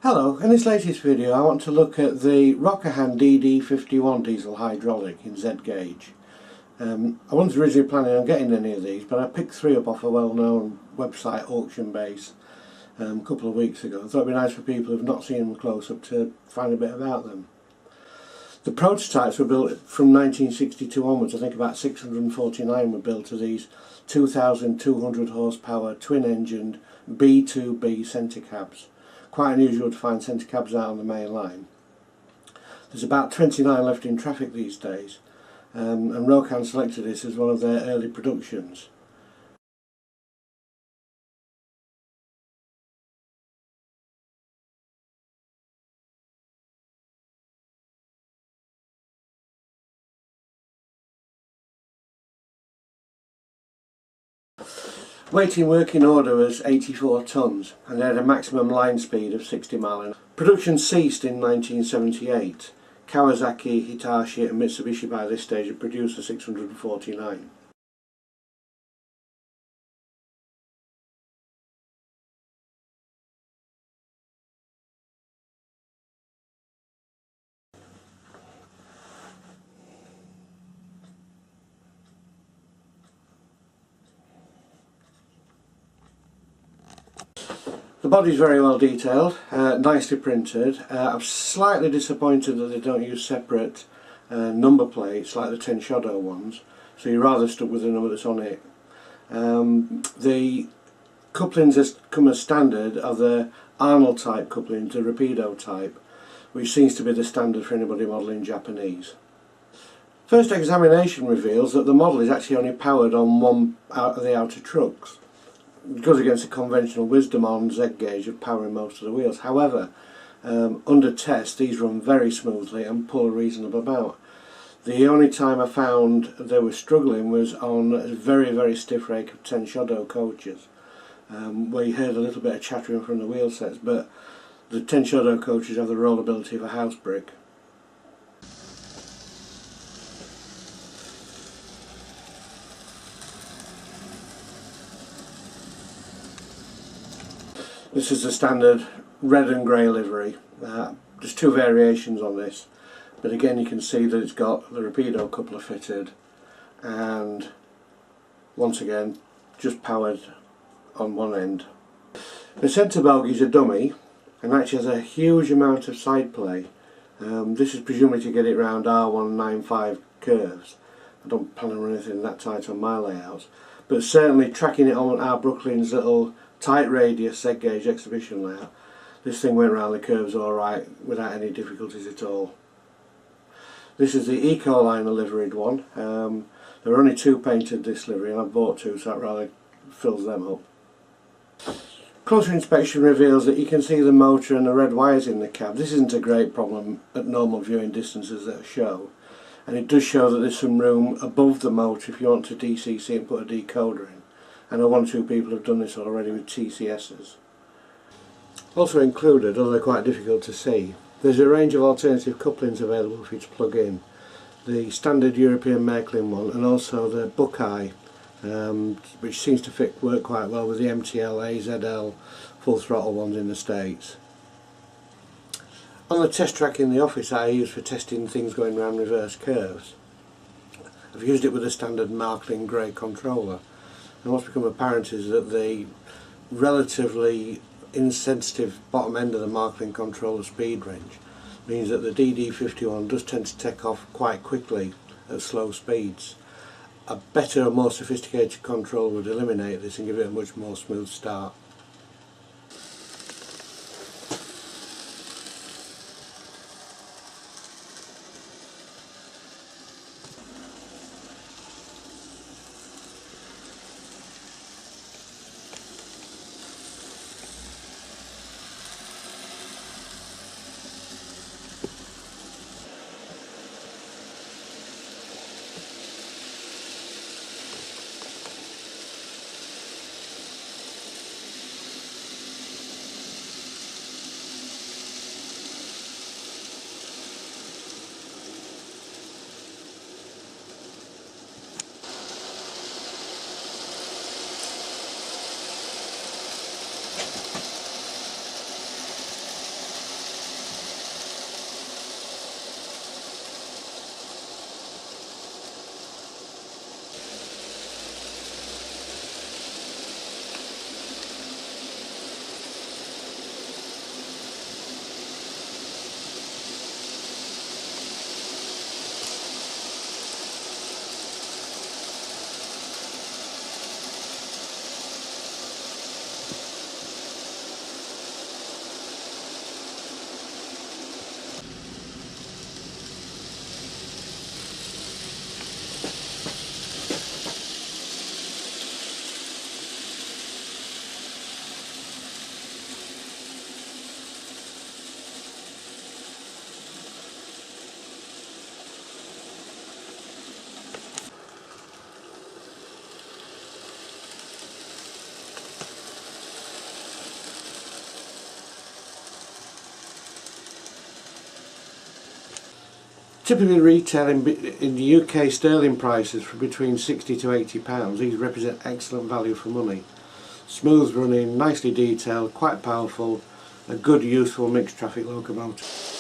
Hello, in this latest video I want to look at the Rokuhan DD51 diesel hydraulic in Z gauge. I wasn't originally planning on getting any of these, but I picked three up off a well-known website auction base a couple of weeks ago. I thought it would be nice for people who have not seen them close up to find a bit about them. The prototypes were built from 1962 onwards. I think about 649 were built of these 2,200 horsepower twin-engined B2B centre cabs. Quite unusual to find centre cabs out on the main line. There's about 29 left in traffic these days, and Rokuhan selected this as one of their early productions. Weight in working order was 84 tonnes and they had a maximum line speed of 60 miles an hour. Production ceased in 1978. Kawasaki, Hitachi and Mitsubishi by this stage had produced the 649. The body is very well detailed, nicely printed. I'm slightly disappointed that they don't use separate number plates like the Tenshodo ones, so you're rather stuck with the number that's on it. The couplings that come as standard are the Arnold type couplings, the Rapido type, which seems to be the standard for anybody modelling Japanese. First examination reveals that the model is actually only powered on one out of the outer trucks. It goes against the conventional wisdom on Z gauge of powering most of the wheels. However, under test these run very smoothly and pull a reasonable amount. The only time I found they were struggling was on a very stiff rake of Tenshodo coaches, where you heard a little bit of chattering from the wheel sets, but the Tenshodo coaches have the rollability of a house brick. This is the standard red and grey livery. There's two variations on this, but again you can see that it's got the Rapido coupler fitted and once again just powered on one end. The centre bogie is a dummy and actually has a huge amount of side play. This is presumably to get it round R195 curves. I don't plan on running anything that tight on my layouts, but certainly tracking it on our Brooklyn's little tight radius Z gauge exhibition layout, this thing went around the curves alright without any difficulties at all. This is the Ecoliner liveried one. There are only two painted this livery and I've bought two, so that rather fills them up. Closer inspection reveals that you can see the motor and the red wires in the cab. This isn't a great problem at normal viewing distances that show, and it does show that there's some room above the motor if you want to DCC and put a decoder in. I know one or two people have done this already with TCSs. Also included, although quite difficult to see, there's a range of alternative couplings available for you to plug in. The standard European Märklin one and also the Buckeye, which seems to work quite well with the MTL, AZL full throttle ones in the States. On the test track in the office I use for testing things going around reverse curves, I've used it with a standard Märklin grey controller. And what's become apparent is that the relatively insensitive bottom end of the Märklin controller speed range means that the DD51 does tend to take off quite quickly at slow speeds. A better and more sophisticated control would eliminate this and give it a much more smooth start. Typically retailing in the UK sterling prices for between £60 to £80. These represent excellent value for money. Smooth running, nicely detailed, quite powerful, a good useful mixed traffic locomotive.